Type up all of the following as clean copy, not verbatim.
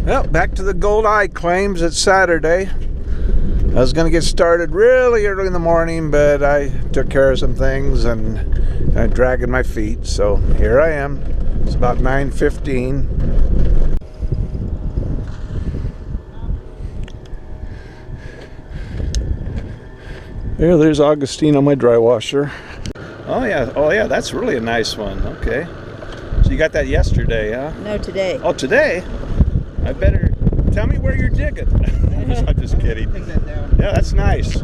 Well, back to the gold eye claims. It's Saturday. I was going to get started really early in the morning, but I took care of some things and I'm dragging my feet. So here I am. It's about 9:15. There's Augustine on my dry washer. Oh yeah, that's really a nice one. Okay. So you got that yesterday, huh? No, today. Oh, today? I better tell me where you're digging. I'm just kidding. Yeah, that's nice.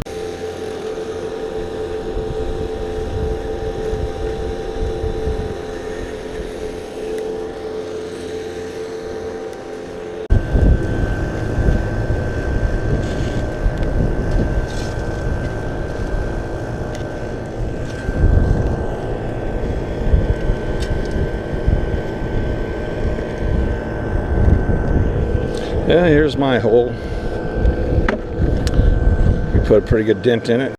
Yeah, here's my hole. We put a pretty good dent in it.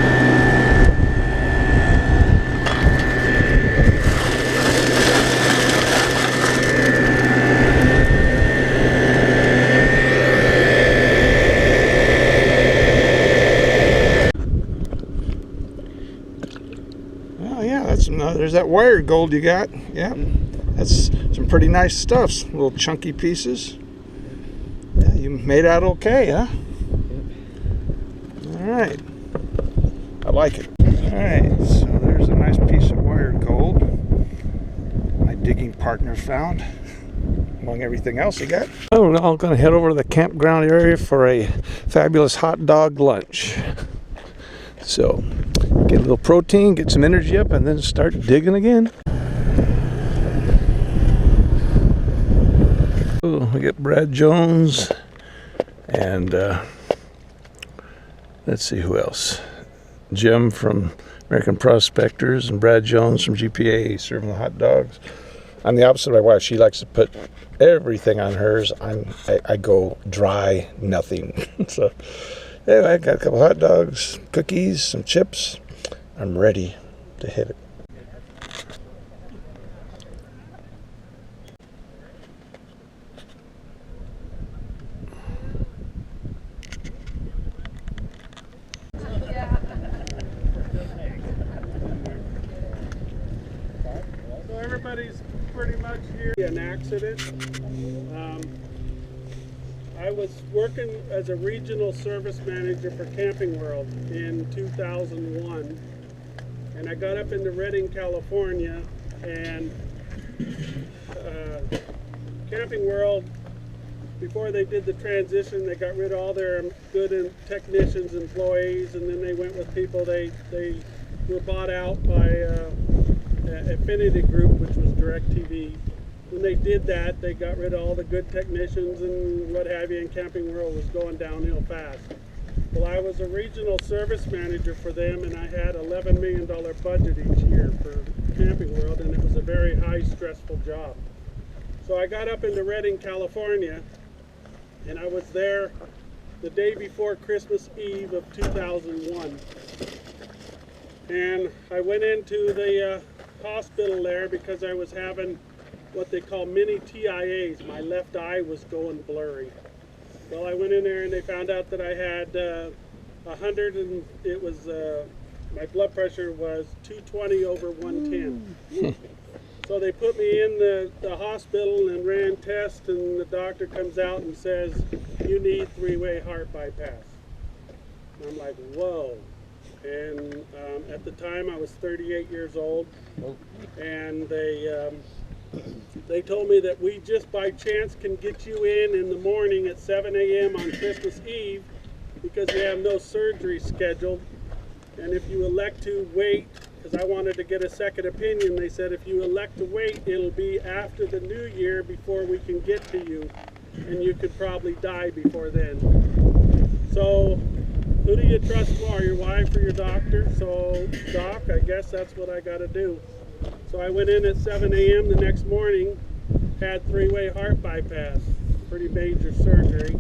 Oh yeah, there's that wired gold you got. Yeah, that's some pretty nice stuff. Little chunky pieces. Yeah, you made out okay, huh? All right. I like it. All right, so there's a nice piece of wired gold my digging partner found, among everything else he got. Oh, I'm going to head over to the campground area for a fabulous hot dog lunch. So, get a little protein, get some energy up, and then start digging again. Oh, we got Brad Jones and let's see who else. Jim from American Prospectors and Brad Jones from GPA serving the hot dogs. I'm the opposite of my wife. She likes to put everything on hers. I go dry, nothing. So anyway, I got a couple hot dogs, cookies, some chips. I'm ready to hit it. Everybody's pretty much here. An accident. I was working as a regional service manager for Camping World in 2001, and I got up into Redding, California, and Camping World, before they did the transition, they got rid of all their good technicians, employees, and then they went with people. They were bought out by Affinity Group, which was DirecTV. When they did that, they got rid of all the good technicians and what have you, and Camping World was going downhill fast. Well, I was a regional service manager for them, and I had $11 million budget each year for Camping World, and it was a very high, stressful job. So I got up into Redding, California, and I was there the day before Christmas Eve of 2001. And I went into the hospital there because I was having what they call mini TIAs. My left eye was going blurry. Well, I went in there and they found out that I had 100, and it was my blood pressure was 220 over 110. So they put me in the hospital and ran tests, and the doctor comes out and says, "You need three-way heart bypass." And I'm like, whoa. And at the time I was 38 years old, and they told me that we just by chance can get you in the morning at 7 a.m. on Christmas Eve because we have no surgery scheduled, and if you elect to wait, because I wanted to get a second opinion, they said if you elect to wait, it'll be after the new year before we can get to you, and you could probably die before then. So who do you trust more, your wife or your doctor? So, doc, I guess that's what I got to do. So I went in at 7 a.m. the next morning, had three-way heart bypass, pretty major surgery.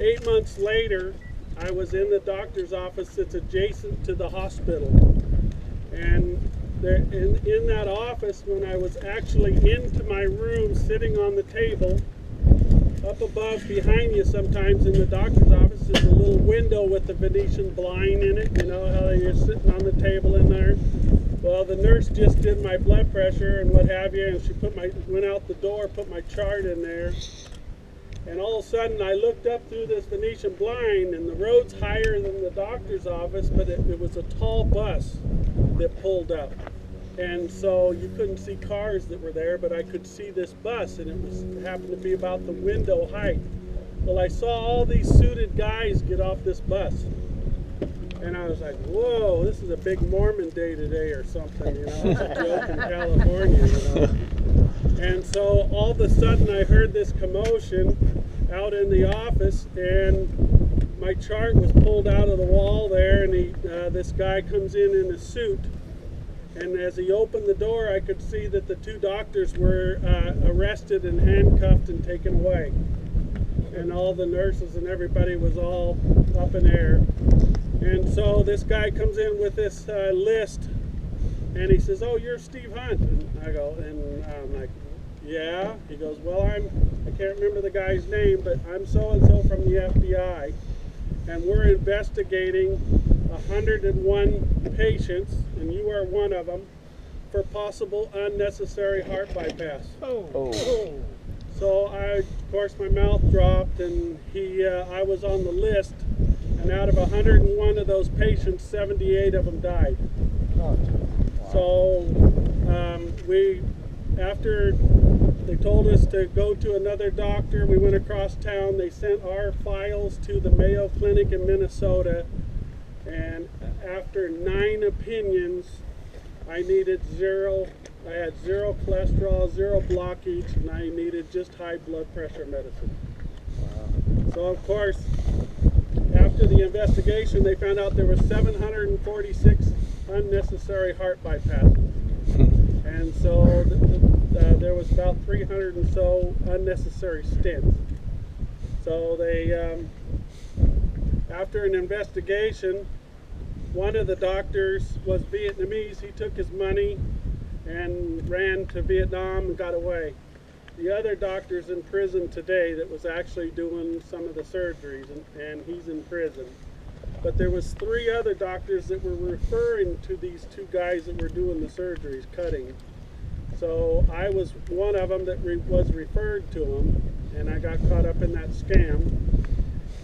8 months later, I was in the doctor's office that's adjacent to the hospital. And in that office, when I was actually into my room, sitting on the table, up above behind you sometimes in the doctor's office is a little window with the Venetian blind in it. You know how you're sitting on the table in there? Well, the nurse just did my blood pressure and what have you, and she went out the door, put my chart in there. And all of a sudden I looked up through this Venetian blind, and the road's higher than the doctor's office, but it was a tall bus that pulled up. And so you couldn't see cars that were there, but I could see this bus, and it happened to be about the window height. Well, I saw all these suited guys get off this bus. And I was like, whoa, this is a big Mormon day today or something, you know, it's a joke in California, you know. And so all of a sudden I heard this commotion out in the office, and my chart was pulled out of the wall there, and this guy comes in a suit. And as he opened the door, I could see that the two doctors were arrested and handcuffed and taken away. And all the nurses and everybody was all up in air. And so this guy comes in with this list, and he says, "Oh, you're Steve Hunt." And I go, and I'm like, "Yeah." He goes, "Well, I can't remember the guy's name, but I'm so-and-so from the FBI, and we're investigating 101 patients, and you are one of them, for possible unnecessary heart bypass." Oh. So of course, my mouth dropped, and I was on the list, and out of 101 of those patients, 78 of them died. So after they told us to go to another doctor, we went across town. They sent our files to the Mayo Clinic in Minnesota, and after 9 opinions, I had 0 cholesterol, 0 blockage, and I needed just high blood pressure medicine. So of course, after the investigation, they found out there were 746 unnecessary heart bypasses. And so there was about 300 and so unnecessary stents. So they, after an investigation, one of the doctors was Vietnamese. He took his money and ran to Vietnam and got away. The other doctor's in prison today that was actually doing some of the surgeries, and he's in prison. But there was 3 other doctors that were referring to these 2 guys that were doing the surgeries, cutting. So I was one of them that was referred to them, and I got caught up in that scam.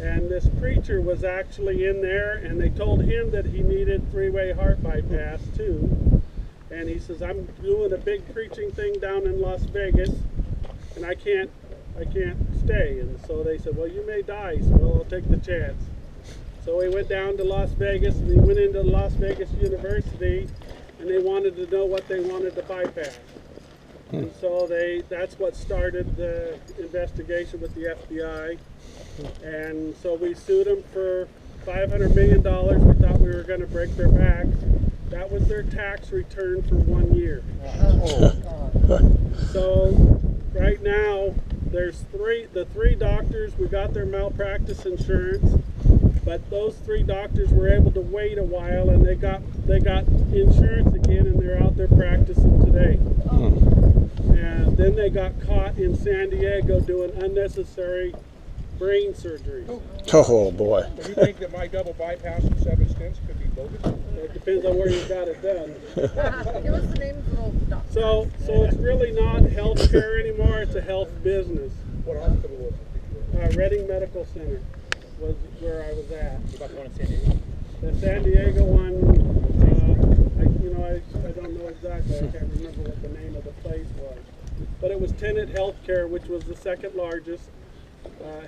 And this preacher was actually in there, and they told him that he needed 3-way heart bypass too. And he says, "I'm doing a big preaching thing down in Las Vegas, and I can't stay." And so they said, "Well, you may die." So, "Well, I'll take the chance." So he went down to Las Vegas, and he went into Las Vegas University, and they wanted to know what they wanted to bypass. And so that's what started the investigation with the FBI. And so we sued them for $500 million. We thought we were going to break their backs. That was their tax return for 1 year. So right now, there's the 3 doctors, we got their malpractice insurance, but those 3 doctors were able to wait a while, and they got insurance again, and they're out there practicing today. And then they got caught in San Diego doing unnecessary brain surgeries. Oh boy. Do you think that my double bypass and 7 stents could be bogus? It depends on where you got it done. Give us the name of the old doctor. So it's really not health care anymore, it's a health business. What hospital was it? Reading Medical Center was where I was at. What about the one in San Diego? The San Diego one, I don't know exactly. I can't remember what the name of the place was. But it was Tenet Healthcare, which was the 2nd largest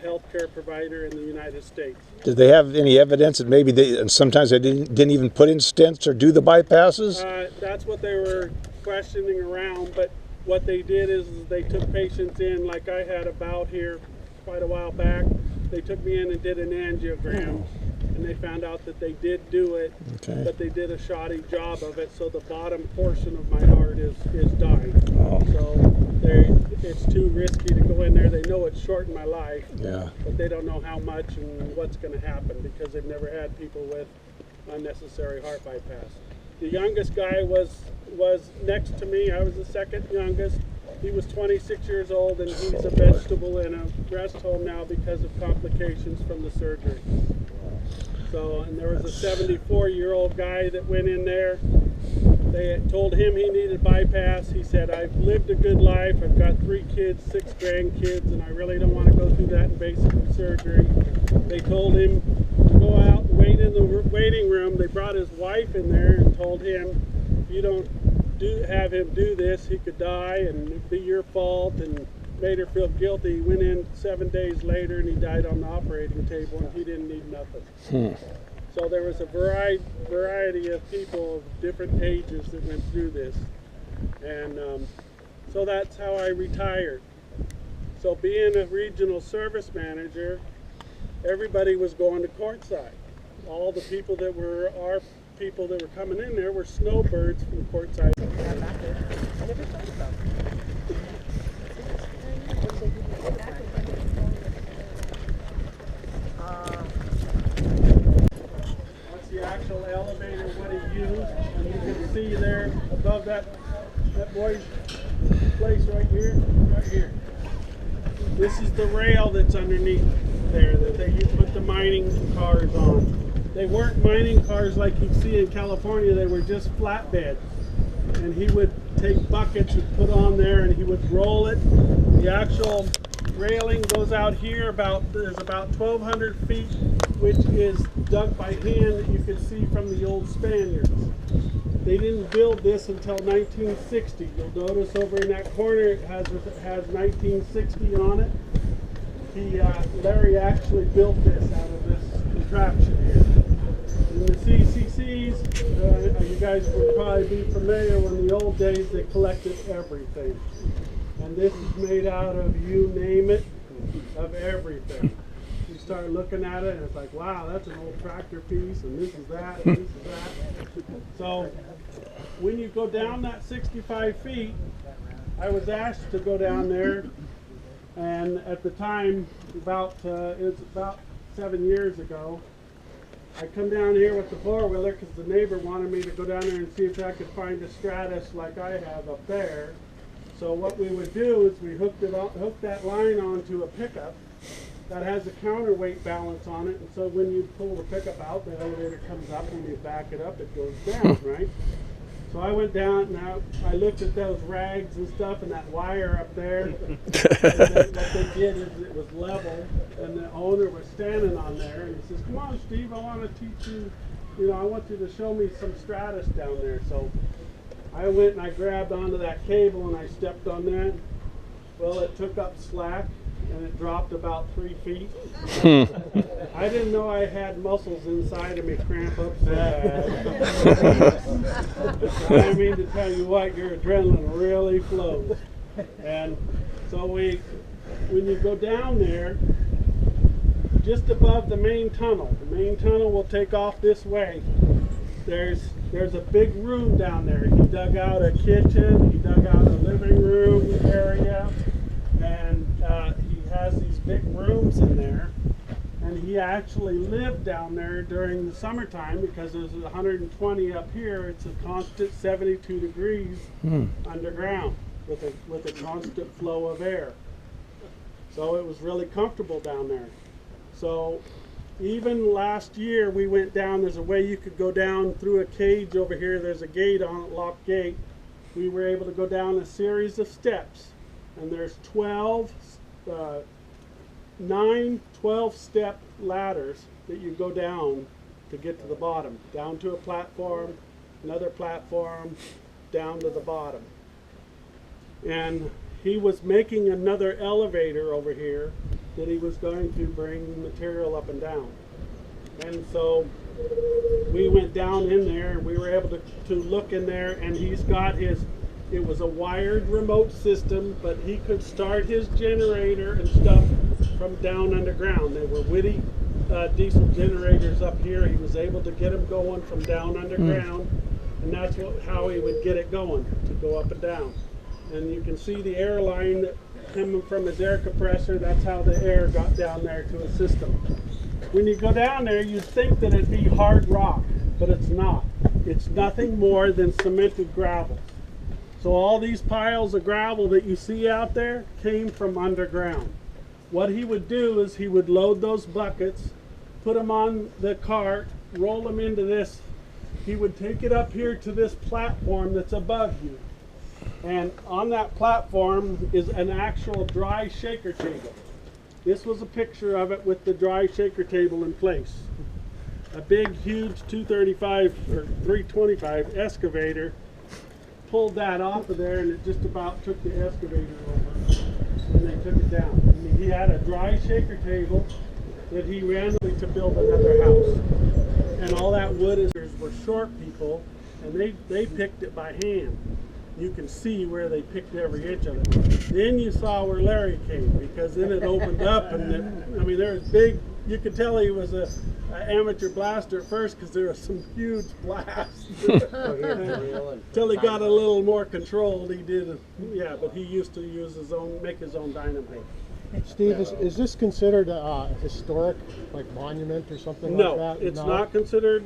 healthcare provider in the United States. Did they have any evidence that maybe sometimes they didn't even put in stents or do the bypasses? That's what they were questioning around, but what they did is they took patients in, like I had a bout here quite a while back. They took me in and did an angiogram, and they found out that they did do it, but they did a shoddy job of it, so the bottom portion of my heart is dying. So it's too risky to go in there. They know it's shortened my life, but they don't know how much and what's going to happen because they've never had people with unnecessary heart bypass. The youngest guy was next to me. I was the 2nd youngest, He was 26 years old, and he's a vegetable in a rest home now because of complications from the surgery. So, and there was a 74-year-old guy that went in there. They had told him he needed bypass. He said, I've lived a good life. I've got 3 kids, 6 grandkids, and I really don't want to go through that invasive surgery. They told him to go out and wait in the waiting room. They brought his wife in there and told him, if you don't have him do this, he could die and it'd be your fault, and made her feel guilty. He went in 7 days later and he died on the operating table, and he didn't need nothing. So there was a variety of people of different ages that went through this. And so that's how I retired. So being a regional service manager, everybody was going to Quartzsite. All the people that were our people that were coming in there were snowbirds from Quartzsite. That's the actual elevator, what he used, and you can see there above that boy's place right here. This is the rail that's underneath there that they put the mining cars on. They weren't mining cars like you'd see in California, they were just flatbed. And he would take buckets and put on there and he would roll it. The actual railing goes out here there's about 1,200 feet, which is dug by hand that you can see from the old Spaniards. They didn't build this until 1960. You'll notice over in that corner it has 1960 on it. Larry actually built this out of this contraption here. In the CCCs, you guys would probably be familiar, when the old days they collected everything. And this is made out of, you name it, of everything. You start looking at it and it's like, wow, that's an old tractor piece, and this is that, and this is that. So when you go down that 65 feet, I was asked to go down there, and at the time, it was about 7 years ago, I come down here with the four-wheeler because the neighbor wanted me to go down there and see if I could find a stratus like I have up there. So what we would do is we hook that line onto a pickup that has a counterweight balance on it, and so when you pull the pickup out, the elevator comes up. When you back it up, it goes down, right? So I went down and I looked at those rags and stuff and that wire up there. And what they did is it was level, and the owner was standing on there, and he says, "Come on, Steve, I want to teach you, I want you to show me some stratus down there." So I went and I grabbed onto that cable and I stepped on that. Well, it took up slack and it dropped about 3 feet. I didn't know I had muscles inside of me cramp up so bad. I mean to tell you what, your adrenaline really flows. And so when you go down there, just above the main tunnel will take off this way. There's a big room down there. He dug out a kitchen, he dug out a living room area, and he has these big rooms in there. And he actually lived down there during the summertime because it was 120 up here. It's a constant 72 degrees underground with a constant flow of air. So it was really comfortable down there. So even last year we went down, there's a way you could go down through a cage over here. There's a gate on it, locked gate. We were able to go down a series of steps, and there's 12 step ladders that you go down to get to the bottom, down to a platform, another platform, down to the bottom. And he was making another elevator over here that he was going to bring material up and down. And so we went down in there and we were able to look in there, and he's got it was a wired remote system, but he could start his generator and stuff from down underground. They were Whitty diesel generators up here. He was able to get them going from down underground, and that's how he would get it going, to go up and down. And you can see the air line that coming from his air compressor. That's how the air got down there to a system. When you go down there, you'd think that it'd be hard rock, but it's not. It's nothing more than cemented gravel. So all these piles of gravel that you see out there came from underground. What he would do is he would load those buckets, put them on the cart, roll them into this. He would take it up here to this platform that's above you. And on that platform is an actual dry shaker table. This was a picture of it with the dry shaker table in place. A big, huge 235 or 325 excavator pulled that off of there, and it just about took the excavator over when they took it down. I mean, he had a dry shaker table that he ran to build another house. And all that wood were short people, and they picked it by hand. You can see where they picked every inch of it. Then you saw where Larry came, because then it opened up, and I mean, there was big, you could tell he was an amateur blaster at first, because there was some huge blasts. Until he got a little more controlled, he did, yeah, but he used to use make his own dynamite. Steve, is this considered a historic, like, monument or something like that? No, it's not considered.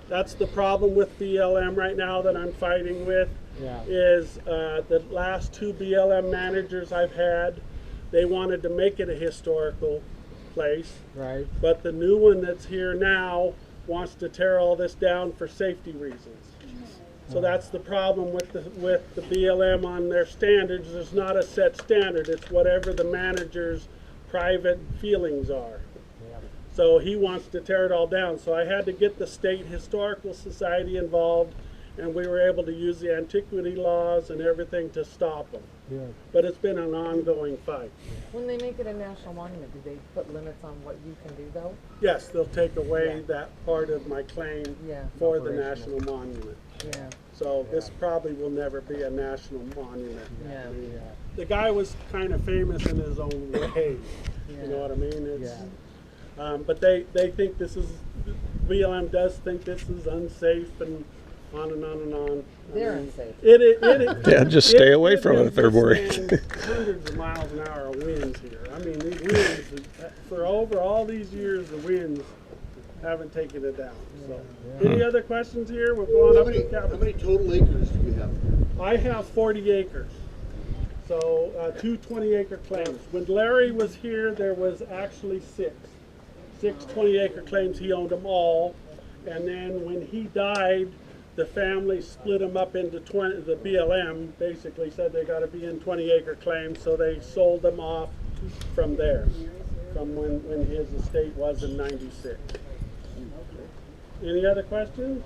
That's the problem with BLM right now that I'm fighting with. Yeah. Is the last 2 BLM managers I've had, they wanted to make it a historical place. Right. But the new one that's here now wants to tear all this down for safety reasons. So that's the problem with the BLM on their standards. There's not a set standard. It's whatever the manager's private feelings are. Yeah. So he wants to tear it all down. So I had to get the State Historical Society involved, and we were able to use the antiquity laws and everything to stop them. Yeah. But it's been an ongoing fight. When they make it a national monument, do they put limits on what you can do though? Yes, they'll take away that part of my claim for the national monument. Yeah. So this probably will never be a national monument. Yeah. I mean, the guy was kind of famous in his own way. Yeah. You know what I mean? It's, but they think this is, BLM does think this is unsafe, and on and on and on. They're unsafe. Yeah, just stay away from it if they're worried. Hundreds of miles an hour of winds here. I mean, these winds, for over all these years, the winds haven't taken it down. So, any other questions here? We're going up to the How many total acres do you have? I have 40 acres. So 2 20-acre claims. When Larry was here, there was actually 6 20-acre claims. He owned them all. And then when he died, the family split them up into 20. The BLM basically said they got to be in 20-acre claims, so they sold them off from there, from when his estate was in '96. Any other questions?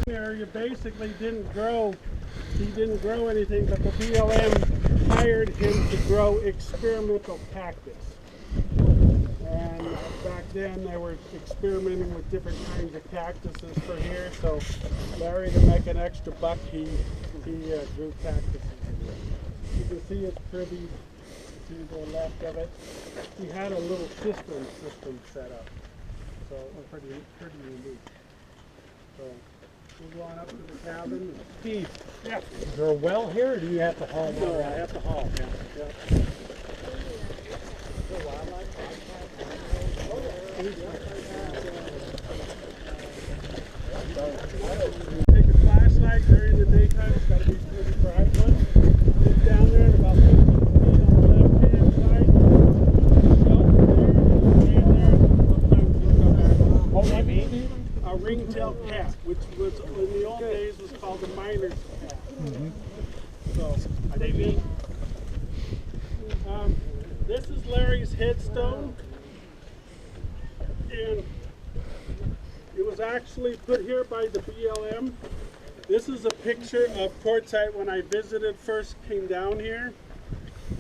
Area basically didn't grow. He didn't grow anything, but the BLM hired him to grow experimental cactus. And back then they were experimenting with different kinds of cactuses for here. So Larry, to make an extra buck, he grew cactuses. You can see it's pretty to the left of it. He had a little cistern system set up. So it was pretty unique. So we're going up to the cabin. Steve, Yeah. is there a well here, or do you have to haul No, one I out? have to haul. Yeah. Take a flashlight during the daytime. It's got to be a pretty bright one. It's down there at about 50 feet on the left-hand side. Stand there. Sometimes look up at a ringtail cat, which was in the old days was called the miner's cat. So are they mean? This is Larry's headstone, and it was actually put here by the BLM. This is a picture of Quartzsite when I first came down here.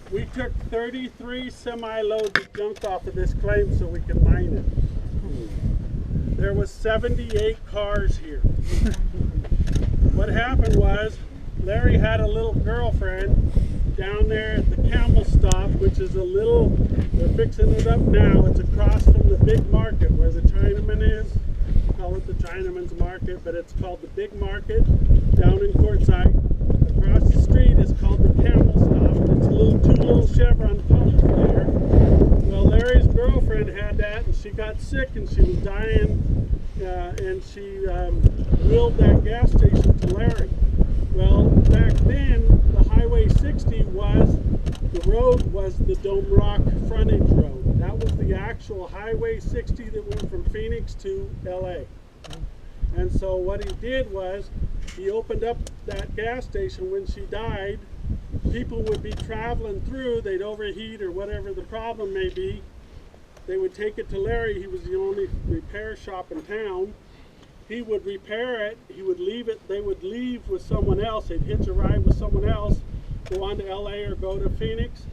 We took 33 semi-loads of junk off of this claim so we could mine it. There was 78 cars here. What happened was, Larry had a little girlfriend down there at the Camel Stop, which is a little, they're fixing it up now. It's across from the big market where the Chinaman is. We call it the Chinaman's Market, but it's called the Big Market down in Quartzsite. Across the street is called the Camel Stop. It's two little chevron pumps there. Well, Larry's girlfriend had that, and she got sick, and she was dying. and she willed that gas station to Larry. Well, back then, the Highway 60 the road was the Dome Rock frontage road. That was the actual Highway 60 that went from Phoenix to LA. And so what he did was, he opened up that gas station. When she died, people would be traveling through, they'd overheat or whatever the problem may be. They would take it to Larry. He was the only repair shop in town. He would repair it, he would leave it, they would leave with someone else, they'd hitch a ride with someone else, go on to LA or go to Phoenix,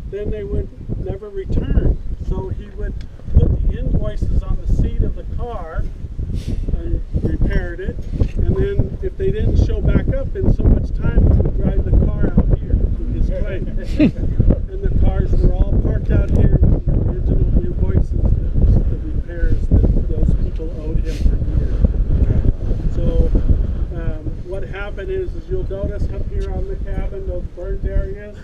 then they would never return. So he would put the invoices on the seat of the car and repaired it, and then if they didn't show back up in so much time, he would drive the car out here to his place. And the cars were all parked out here with the original invoices, the repairs that those people owed him for years. So what happened is you'll notice up here on the cabin, those burnt areas.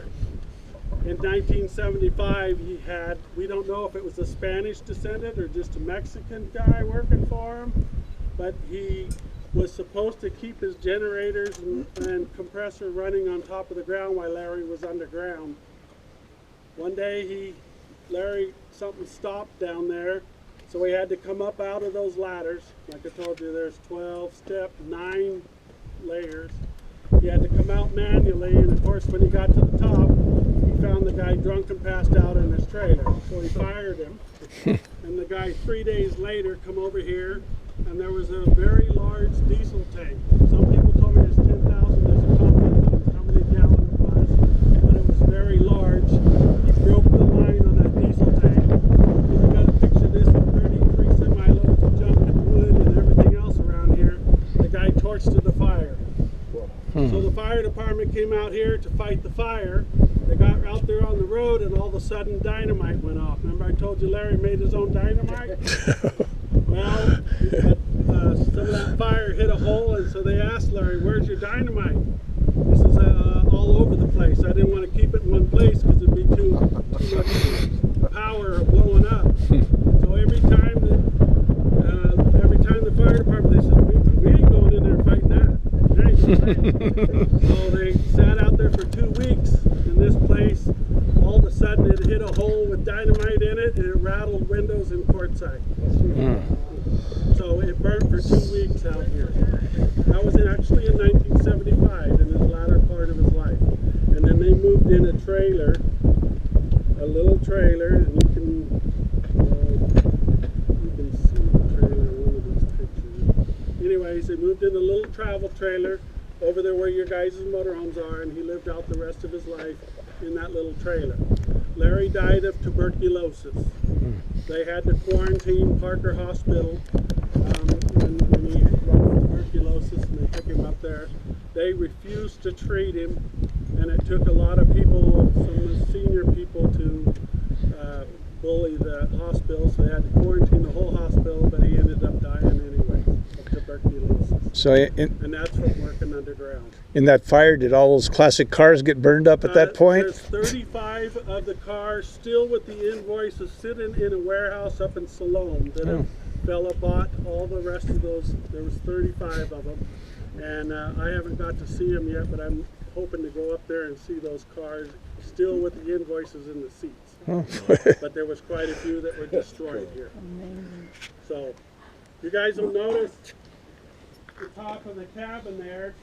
In 1975, he had, we don't know if it was a Spanish descendant or just a Mexican guy working for him, but he was supposed to keep his generators and compressor running on top of the ground while Larry was underground. One day something stopped down there, so he had to come up out of those ladders. Like I told you, there's 12 step, 9 layers. He had to come out manually, and of course when he got to the top, he found the guy drunk and passed out in his trailer. So he fired him. And the guy 3 days later come over here, and there was a very large diesel tank. Some people told me there's 10,000, there's a comment on how many gallons it was, but it was very large. He broke the line on that diesel tank. You got to picture this with 33 semi-loads of junk and wood and everything else around here. The guy torched to the fire. So the fire department came out here to fight the fire. They got out there on the road, and all of a sudden dynamite went off. Remember I told you Larry made his own dynamite? Well, some of that fire hit a hole, and so they asked Larry, where's your dynamite? This is all over the place. I didn't want to keep it in one place because it'd be too much power blowing up. So every time the fire department, they said, we ain't going in there fighting that. So they sat out there for 2 weeks in this place. All of a sudden it hit a hole with dynamite in it, and it rattled windows in Quartzsite. So it burnt for 2 weeks out here. That was actually in 1975, in his latter part of his life. And then they moved in a trailer, a little trailer, and you can see the trailer in one of these pictures. Anyways, they moved in a little travel trailer over there where your guys' motorhomes are, and he lived out the rest of his life in that little trailer. Larry died of tuberculosis. They had to quarantine Parker Hospital when he had tuberculosis, and they took him up there. They refused to treat him, and it took a lot of people, some of the senior people, to bully the hospital, so they had to quarantine the whole hospital, but he ended up dying anyway of tuberculosis. So And that's from working underground. in that fire, did all those classic cars get burned up at that point? There's 35 of the cars still with the invoices sitting in a warehouse up in Siloam that a fella bought. All the rest of those, there was 35 of them. And I haven't got to see them yet, but I'm hoping to go up there and see those cars still with the invoices in the seats. But there was quite a few that were destroyed here. So you guys will notice the top of the cabin there,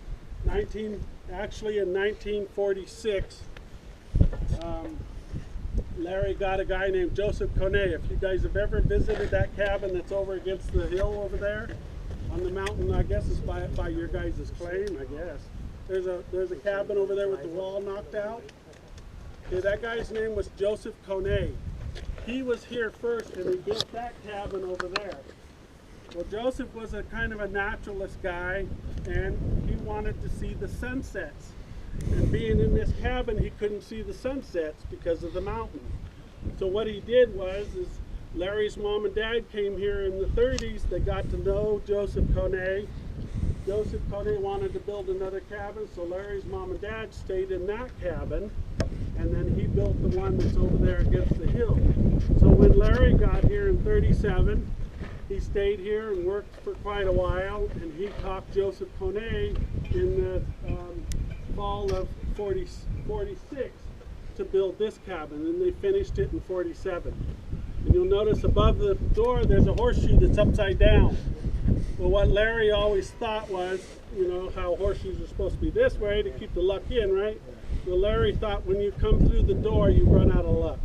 actually in 1946, Larry got a guy named Joseph Conet. If you guys have ever visited that cabin that's over against the hill over there on the mountain, I guess it's by your guys' claim, I guess. There's a cabin over there with the wall knocked out. Okay, that guy's name was Joseph Conet. He was here first, and he built that cabin over there. Well, Joseph was a kind of a naturalist guy, and he wanted to see the sunsets. And being in this cabin, he couldn't see the sunsets because of the mountain. So what he did was, Larry's mom and dad came here in the 30s. They got to know Joseph Conet. Joseph Conet wanted to build another cabin, so Larry's mom and dad stayed in that cabin, and then he built the one that's over there against the hill. So when Larry got here in 37, He stayed here and worked for quite a while, and he talked Joseph Kone in the fall of 46 to build this cabin, and they finished it in 47. And you'll notice above the door there's a horseshoe that's upside down. Well, what Larry always thought was, you know, how horseshoes are supposed to be this way to keep the luck in, right? Well, Larry thought when you come through the door, you run out of luck.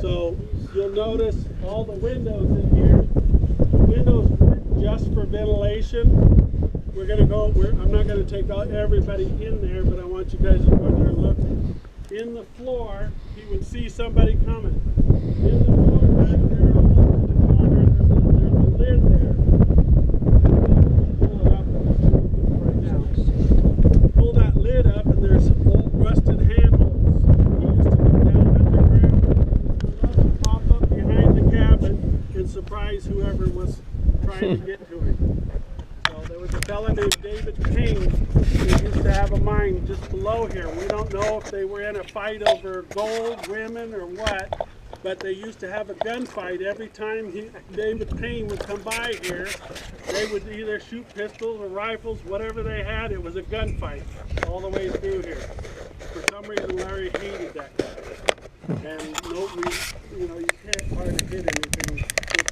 So you'll notice all the windows in here. The windows weren't just for ventilation. We're going to go, I'm not going to take everybody in there, but I want you guys to go in there and look. In the floor, he would see somebody coming. In the floor, back there almost in the corner, there's a lid there. Pull it up right now. Pull that lid up and there's old rusted handholds. He used to go down underground, pop up behind the cabin and surprise whoever was trying to get to him. So there was a fella named David Payne who used to have a mine just below here. We don't know if they were in a fight over gold, women, or what, but they used to have a gunfight every time David Payne would come by here. They would either shoot pistols or rifles, whatever they had. It was a gunfight all the way through here. For some reason, Larry hated that guy. And you know, you can't hardly hit anything,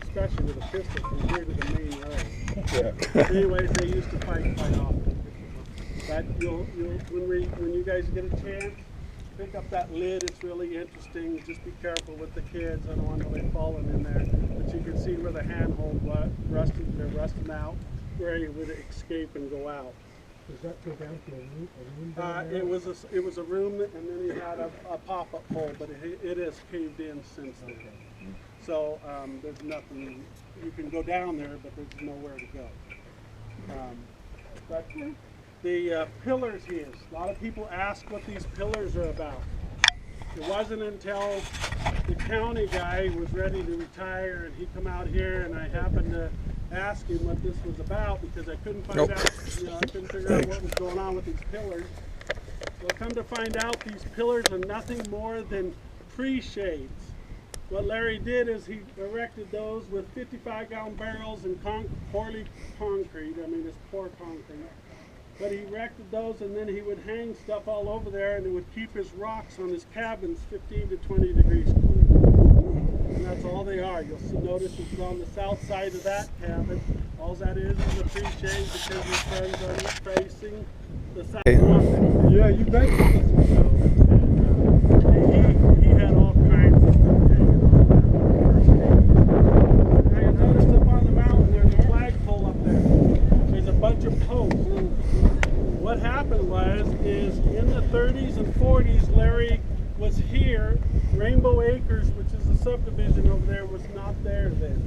especially with a pistol from here to the main road. Yeah. Anyways, they used to fight quite often. But when you guys get a chance, pick up that lid. It's really interesting. Just be careful with the kids. I don't want nobody falling in there. But you can see where the handhold they're rusting out, where he would escape and go out. Does that go down to a room down there? It was a room, and then he had a pop-up hole, but it has caved in since then. Okay. So there's nothing. You can go down there, but there's nowhere to go. But the pillars here. A lot of people ask what these pillars are about. It wasn't until the county guy was ready to retire and he come out here, and I happened to ask him what this was about because I couldn't find out. I couldn't figure out what was going on with these pillars. Well, come to find out, these pillars are nothing more than tree shades. What Larry did is he erected those with 55-gallon barrels and poorly concrete. I mean, it's poor concrete. But he erected those, and then he would hang stuff all over there, and it would keep his rocks on his cabins 15 to 20 degrees cool. And that's all they are. You'll notice it's on the south side of that cabin. All that is a tree shade because his friends are facing the south. Yeah, you bet. He had all kinds of stuff hanging on that. I noticed up on the mountain there's a flagpole up there. There's a bunch of posts. What happened is in the 30s and 40s, Larry was here. Rainbow Acres, which is the subdivision over there, was not there then.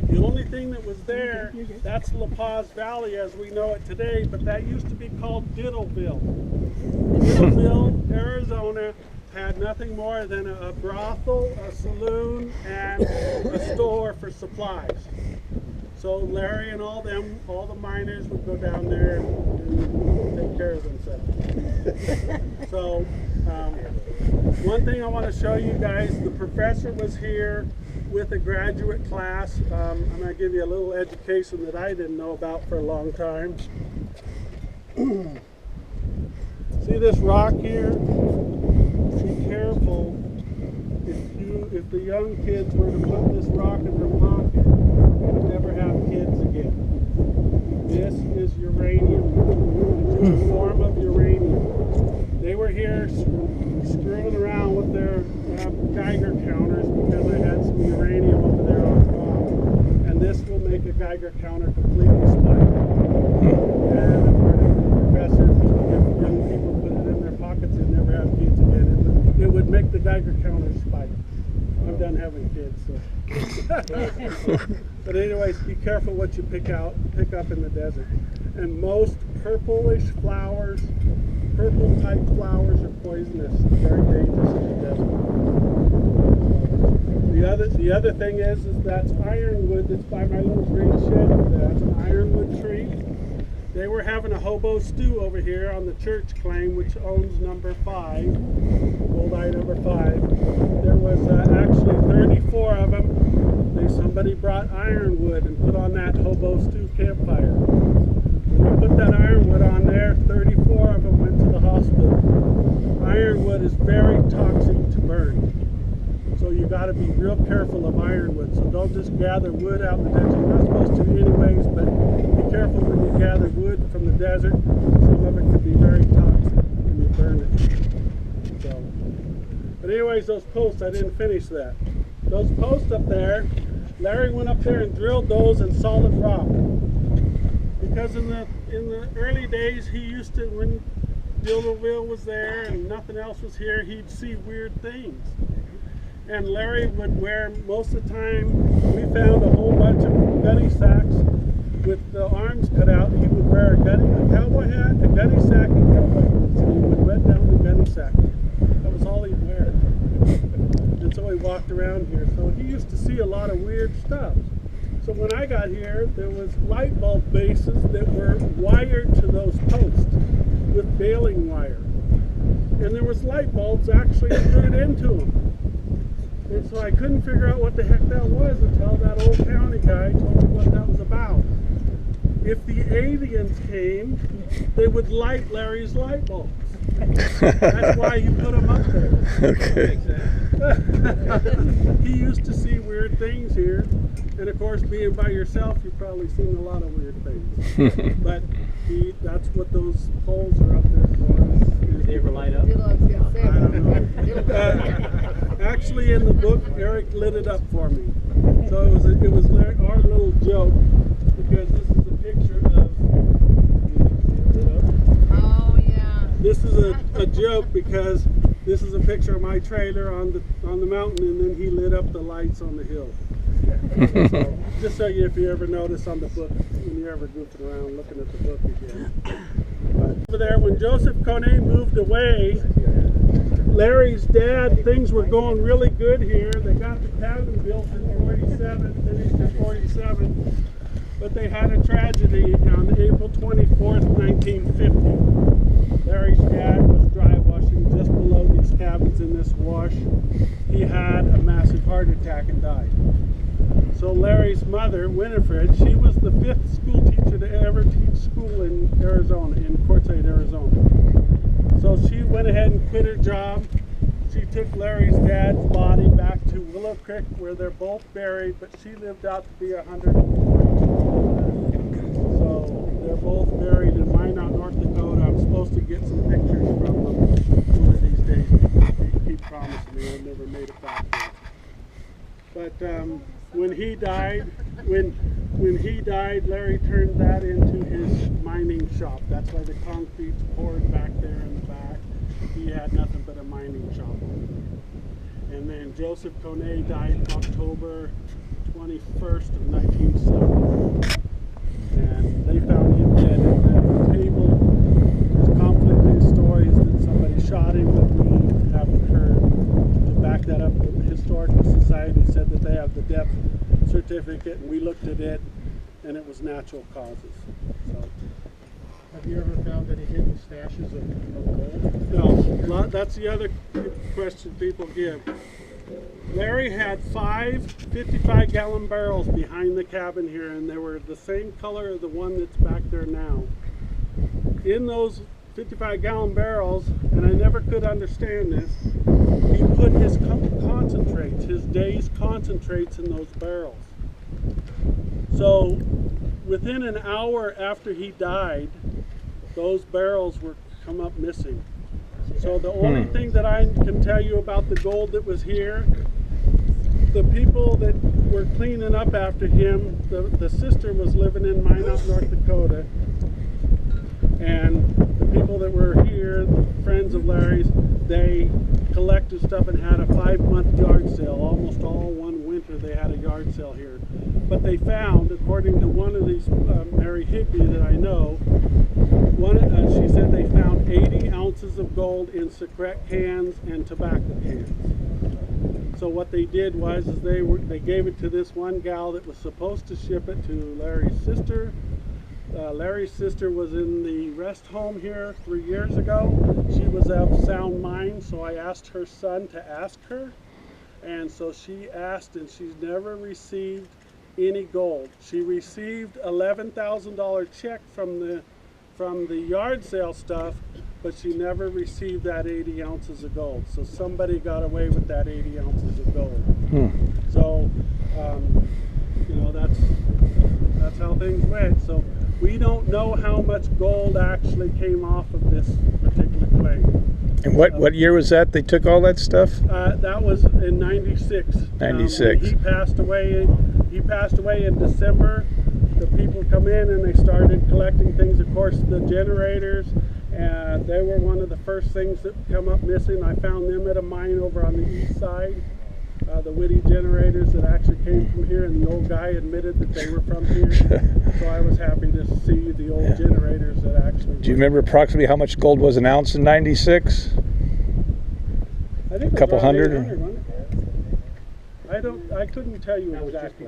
The only thing that was there, that's La Paz Valley as we know it today, but that used to be called Diddleville. Diddleville, Arizona, had nothing more than a brothel, a saloon, and a store for supplies. So Larry and all the miners would go down there and take care of themselves. So one thing I want to show you guys, the professor was here with a graduate class. I'm going to give you a little education that I didn't know about for a long time. See this rock here? Be careful if the young kids were to put this rock in their pocket, they would never have kids again. This is uranium. It's a form of uranium. They were here screwing around with their Geiger counters because they had some uranium over there on top. And this will make a Geiger counter completely spike. And according to the professor, if young people put it in their pockets, they'd never have kids again. It would make the Geiger counter spike. I'm done having kids, so. But anyways, be careful what you pick up in the desert. And most purplish flowers, purple type flowers are poisonous, very dangerous in the desert. The other thing is that's ironwood that's by my little green shed over there. That's an ironwood tree. They were having having a hobo stew over here on the church claim, which owns number 5, gold eye number 5. There was actually 34 of them. Somebody brought ironwood and put on that hobo stew campfire. When we put that ironwood on there, 34 of them went to the hospital. Ironwood is very toxic to burn. So you got to be real careful of ironwood. So don't just gather wood out in the desert. You're not supposed to anyways, but be careful when you gather wood from the desert. Some of it could be very toxic when you burn it. So, but anyways, those posts, I didn't finish that. Those posts up there, Larry went up there and drilled those in solid rock. Because in the early days, he used to, when Dillerville was there and nothing else was here, he'd see weird things. And Larry would wear, most of the time, we found a whole bunch of gunny sacks with the arms cut out. He would wear a cowboy hat, a gunny sack, and cowboy boots, and he would wet down the gunny sack. That was all he'd wear. And so he walked around here. So he used to see a lot of weird stuff. So when I got here, there was light bulb bases that were wired to those posts with baling wire. And there was light bulbs actually screwed into them. And so I couldn't figure out what the heck that was until that old county guy told me what that was about. If the aliens came, they would light Larry's light bulbs. That's why you put them up there. Okay. He used to see weird things here. And of course, being by yourself, you've probably seen a lot of weird things. But that's what those poles are up there for. Did they ever light up? I don't know. Actually, in the book, Eric lit it up for me. So it was our little joke, because this is a picture of. Oh yeah. This is a joke because this is a picture of my trailer on the mountain, and then he lit up the lights on the hill. So, just so if you ever notice on the book, when you're ever goofing around looking at the book again. But over there, when Joseph Kone moved away, Larry's dad, things were going really good here. They got the cabin built in 47, finished in 47, but they had a tragedy on April 24th, 1950. Larry's dad was dry washing just below these cabins in this wash. He had a massive heart attack and died. So Larry's mother, Winifred, she was the 5th school teacher to ever teach school in Arizona, in Quartzsite, Arizona. So she went ahead and quit her job. She took Larry's dad's body back to Willow Creek, where they're both buried, but she lived out to be 140. So they're both buried in Minot, North Dakota. I'm supposed to get some pictures from them one of these days. They keep promising me. I've never made it back there. But when he died, Larry turned that into his mining shop. That's why the concrete's poured back there in the back. He had nothing but a mining shop. And then Joseph Kone died October 21st of 1970. And they found him dead at the table. There's conflicting stories that somebody shot him, but we haven't heard. To back that up, the Historical Society said that they have the death certificate, and we looked at it, and it was natural causes. So, Have you ever found any hidden stashes of gold? no, that's the other question people give. Larry had 5 55-gallon barrels behind the cabin here, and they were the same color as the one that's back there now. In those 55-gallon barrels, and I never could understand this, he put his concentrates, his day's concentrates in those barrels. So within an hour after he died, those barrels were come up missing. So the only thing that I can tell you about the gold that was here, the people that were cleaning up after him, the sister was living in Minot, North Dakota, and the people that were here, friends of Larry's, they collected stuff and had a 5-month yard sale. Almost all one winter they had a yard sale here. But they found, according to one of these, Mary Higby that I know, she said they found 80 ounces of gold in cigarette cans and tobacco cans. So what they did was they gave it to this one gal that was supposed to ship it to Larry's sister, Larry's sister was in the rest home here 3 years ago. She was of sound mind, so I asked her son to ask her. And so she asked, and she's never received any gold. She received $11,000 check from the yard sale stuff, but she never received that 80 ounces of gold. So somebody got away with that 80 ounces of gold. So, you know, that's how things went. So we don't know how much gold actually came off of this particular claim. And what year was that they took all that stuff? That was in 96. 96. He passed away. He passed away in December. The people come in and they started collecting things. Of course, the generators, they were one of the first things that come up missing. I found them at a mine over on the east side. The Whitty generators that actually came from here, and the old guy admitted that they were from here. So I was happy to see the old generators that actually. Do you remember approximately how much gold was an ounce in 96? I think A couple hundred? 800, wasn't it? I couldn't tell you exactly.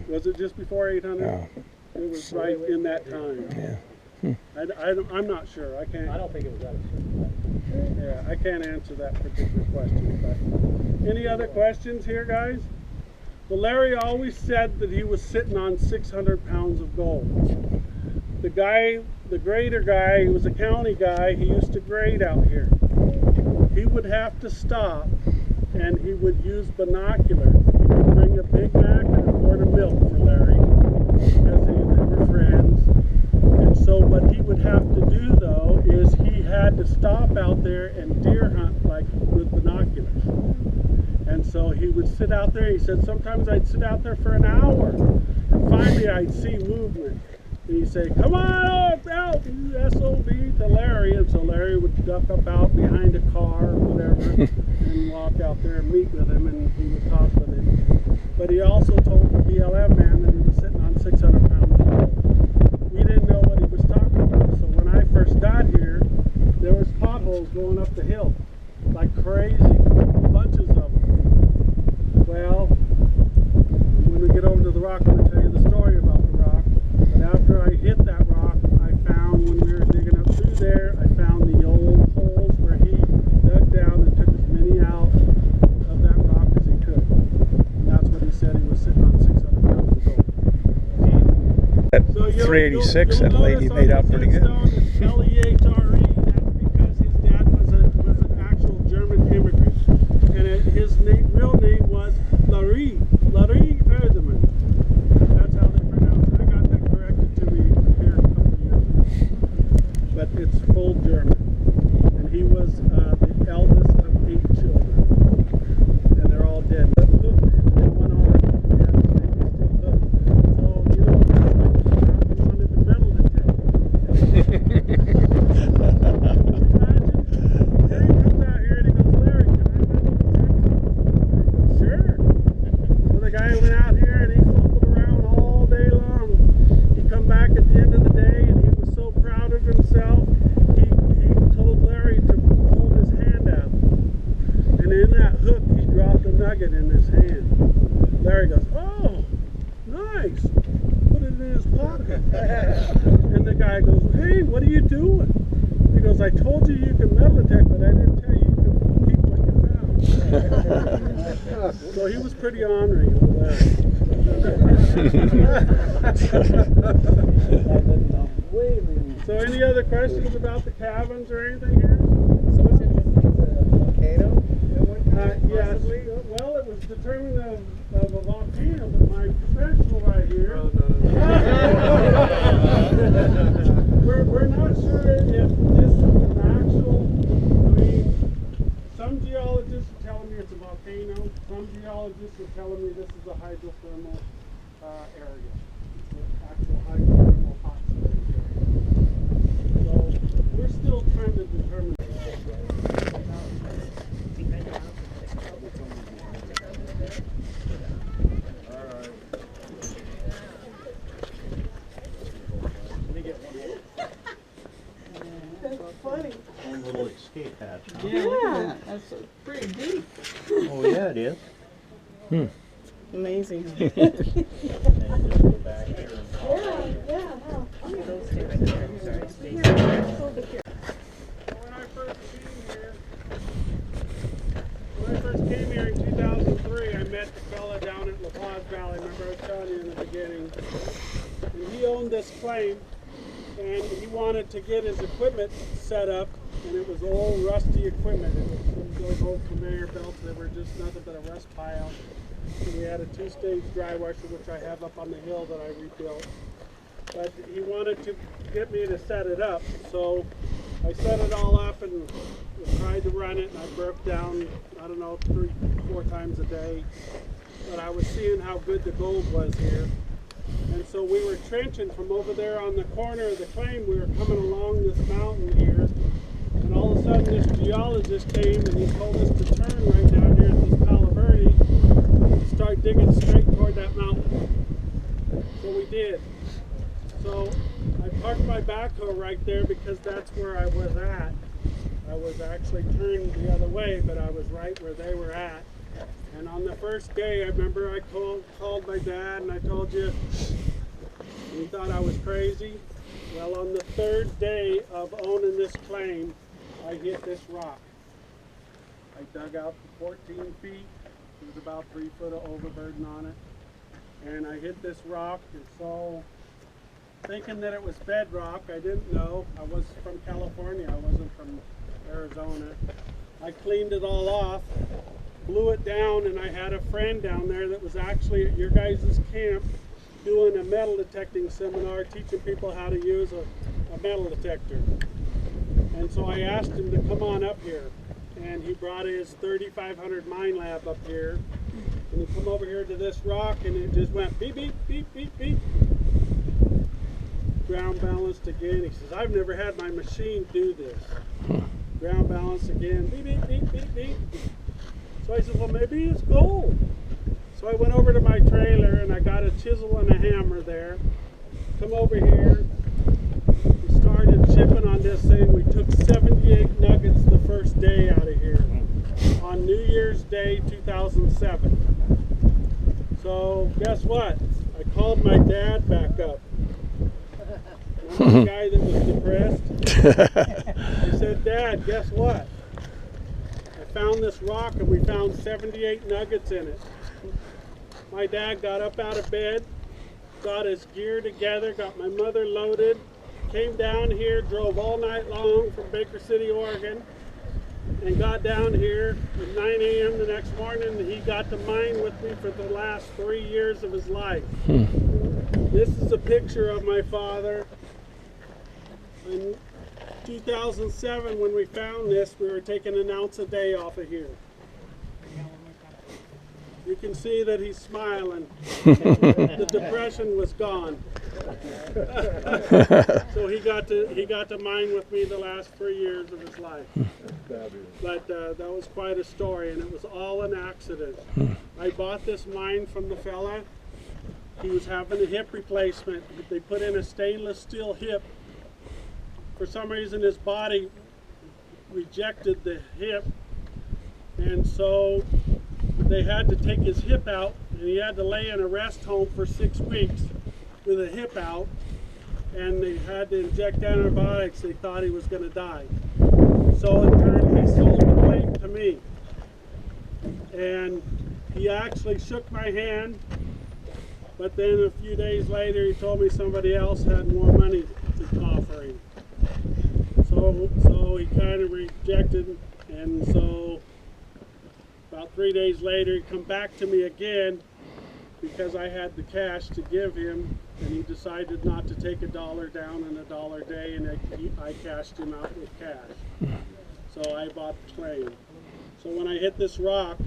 Was it just before 800? No. It was right in that time. Yeah. I'm not sure. I can't. I don't think it was that. Yeah, I can't answer that particular question. But any other questions here, guys? Well, Larry always said that he was sitting on 600 pounds of gold. The guy, the grader guy, he was a county guy. He used to grade out here. He would have to stop, and he would use binoculars. He would bring a Big Mac and a quart of milk for Larry because they were friends. And so what he would have to do, though, is he had to stop out there and deer hunt like with binoculars. And so he would sit out there. He said sometimes I'd sit out there for an hour, and finally I'd see movement. And he'd say, "Come on out, you SOB," to Larry. And so Larry would duck up out behind a car or whatever and walk out there and meet with him, and he would talk with him. But he also told the BLM man that he was sitting on 600 pounds of gold. We didn't know what he was talking about. So when I first got here, there was potholes going up the hill like crazy, bunches of them. Well, when we get over to the rock, I'm going to tell you the story about the rock. But after I hit that rock, I found, when we were digging up through there, I found the old holes where he dug down and took as many out of that rock as he could. And that's what he said. He was sitting on 600 pounds of gold. At So 386, that lady made out pretty good. Lehre. That's because his dad was an actual German immigrant, and his real name was Larry Erdemann. That's how they pronounce it. I got that corrected to me here a couple of years ago. But it's full German, and he was the eldest of 8 children, and they're all dead. But look, they went on. Yeah, they still hooked. So you know, he wanted the metal detector. Harry comes out here and he goes, "Larry, can I metal detect?" I go, "Sure." So the guy went out here and he fumbled around all day long. He come back at the end of the day and he was so proud of himself. He told Larry to hold his hand out. And in that hook he dropped a nugget in his hand. Larry goes, "Oh, nice." Put it in his pocket. And the guy goes, "Hey, what are you doing?" He goes, "I told you can metal detect, but I didn't tell you could keep what you found." So he was pretty ornery over there. So any other questions about the cabins or anything here? Volcano? Yes. Well, it was determined of a volcano, but my professional right here. We're not sure if this is an actual. I mean, some geologists are telling me it's a volcano. Some geologists are telling me this is a hydrothermal area. It's an actual hydrothermal hot springs area. So we're still trying to determine. Own little escape hatch. Huh? Yeah, that's pretty deep. Oh yeah, it is. Amazing. And just go back here and Yeah, claim, and he wanted to get his equipment set up, and it was old rusty equipment. It was some of those old conveyor belts that were just nothing but a rust pile. And we had a 2-stage dry washer, which I have up on the hill that I rebuilt. But he wanted to get me to set it up, so I set it all up and tried to run it, and I broke down, I don't know, 3-4 times a day. But I was seeing how good the gold was here. And so we were trenching from over there on the corner of the claim. We were coming along this mountain here, and all of a sudden this geologist came and he told us to turn right down here at this Palo Verde and start digging straight toward that mountain. So we did. So I parked my backhoe right there because that's where I was at. I was actually turned the other way, but I was right where they were at. And on the first day, I remember I called my dad and I told you, and he thought I was crazy. Well, on the third day of owning this claim, I hit this rock. I dug out 14 feet. There was about 3 foot of overburden on it. And I hit this rock, and so thinking that it was bedrock, I didn't know. I was from California, I wasn't from Arizona. I cleaned it all off, blew it down, and I had a friend down there that was actually at your guys' camp doing a metal detecting seminar, teaching people how to use a metal detector. And so I asked him to come on up here, and he brought his 3500 mine lab up here, and he come over here to this rock, and it just went beep, beep, beep, beep, beep. Ground balanced again. He says, I've never had my machine do this. Ground balanced again, beep, beep, beep, beep, beep. So I said, well, maybe it's gold. So I went over to my trailer and I got a chisel and a hammer there. Come over here. We started chipping on this thing. We took 78 nuggets the first day out of here on New Year's Day 2007. So guess what? I called my dad back up. I'm the guy that was depressed. I said, Dad, guess what? I found this rock and we found 78 nuggets in it. My dad got up out of bed, got his gear together, got my mother loaded, came down here, drove all night long from Baker City, Oregon, and got down here at 9 a.m. the next morning, and he got to mine with me for the last 3 years of his life. This is a picture of my father. In 2007, when we found this, we were taking an ounce a day off of here. You can see that he's smiling. The depression was gone. So he got to mine with me the last 3 years of his life. But that was quite a story, and it was all an accident. I bought this mine from the fella. He was having a hip replacement. They put in a stainless steel hip. For some reason his body rejected the hip, and so they had to take his hip out, and he had to lay in a rest home for 6 weeks with a hip out, and they had to inject antibiotics. They thought he was going to die. So in turn he sold the claim to me, and he actually shook my hand, but then a few days later he told me somebody else had more money to offer him. So he kind of rejected, and so about 3 days later he come back to me again because I had the cash to give him, and he decided not to take $1 down and $1 a day, and I cashed him out with cash. So I bought the claim. So when I hit this rock,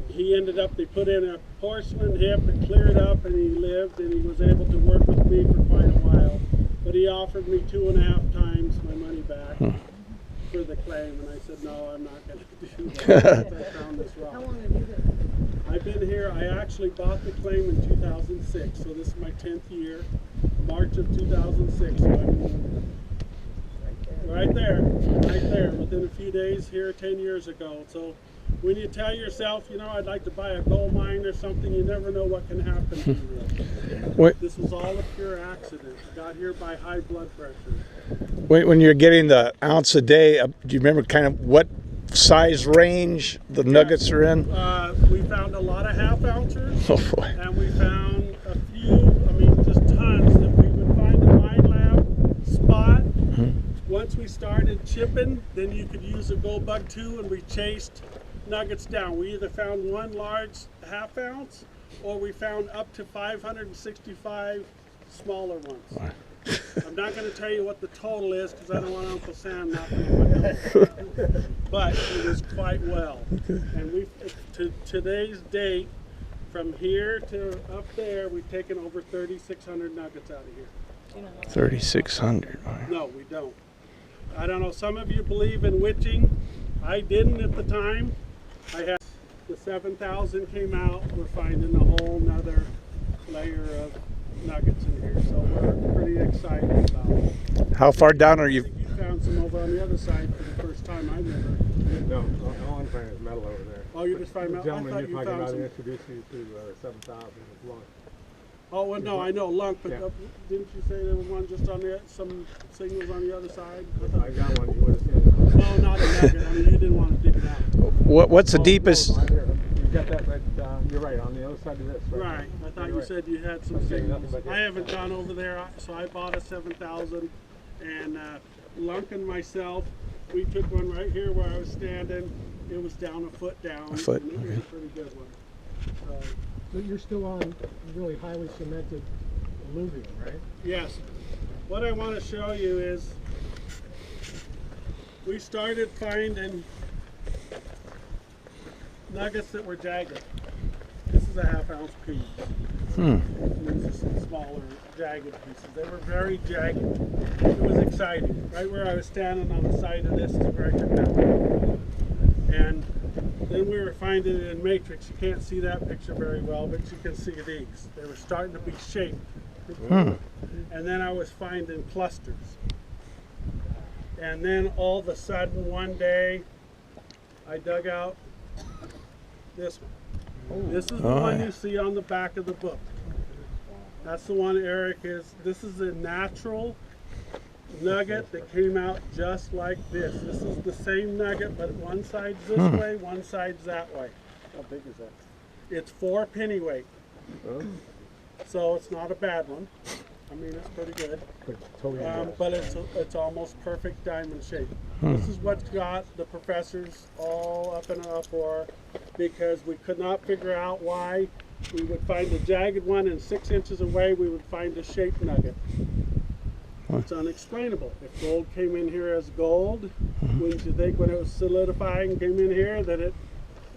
he ended up, they put in a porcelain hip and cleared up, and he lived, and he was able to work with me for quite a while. But he offered me 2.5 times my money back for the claim, and I said, no, I'm not going to do that. I found this rock. How long have you been? I've been here, I actually bought the claim in 2006, so this is my 10th year, March of 2006. So I'm right there, within a few days here 10 years ago. So when you tell yourself, you know, I'd like to buy a gold mine or something, you never know what can happen to you. This was all a pure accident. I got here by high blood pressure. When you're getting the ounce a day, do you remember kind of what size range the nuggets are in? We found a lot of half ounces, Oh boy. and we found a few, I mean just tons that we would we started chipping, then you could use a gold bug too, and we chased nuggets down. We either found one large ½ ounce, or we found up to 565 smaller ones. Wow. I'm not going to tell you what the total is because I don't want Uncle Sam knocking on my door. But it was quite well. And we, to today's date, from here to up there, we've taken over 3,600 nuggets out of here. 3,600. No, we don't. I don't know. Some of you believe in witching. I didn't at the time. I had the 7,000 came out. We're finding a whole nother layer of nuggets in here, so we're pretty excited about it. How far down are I you? think you found some over on the other side for the first time I've ever. No, all I'm finding is metal over there. Oh, you just find The metal? I gentleman thought you're you talking found about some. introduced you to 7,000 with one. Oh, well, no, I know lunk, but Yeah. didn't you say there was one just on the some signals on the other side? I got one, you would have seen it. No, not a nugget. I mean, you didn't want to dig it out. What's the Oh, deepest? no, you got that right, you're right, on the other side of this. Right. I thought you You're right. said you had some I'm saying signals. nothing but I yes. haven't gone over there, so I bought a 7,000, and Lunk and myself, we took one right here where I was standing. It was down a foot down. A foot, And it was okay. a pretty good one. So you're still on really highly cemented alluvium, right? Yes. What I want to show you is we started finding nuggets that were jagged. This is a ½ ounce piece. These are some smaller jagged pieces. They were very jagged. It was exciting. Right where I was standing on the side of this is where I took that one. And then we were finding it in matrix. You can't see that picture very well, but you can see these. They were starting to be shaped. And then I was finding clusters. And then all of a sudden one day I dug out this one. This is the one you see on the back of the book. That's the one Eric is. This is a natural nugget that came out just like this. This is the same nugget, but one side's this way, one side's that way. How big is that? It's 4 pennyweight. So it's not a bad one. I mean, it's pretty good. But it's almost perfect diamond shape. This is what got the professors all up in an uproar, because we could not figure out why we would find a jagged one and 6 inches away we would find a shaped nugget. It's unexplainable. If gold came in here as gold, wouldn't you think when it was solidifying came in here that it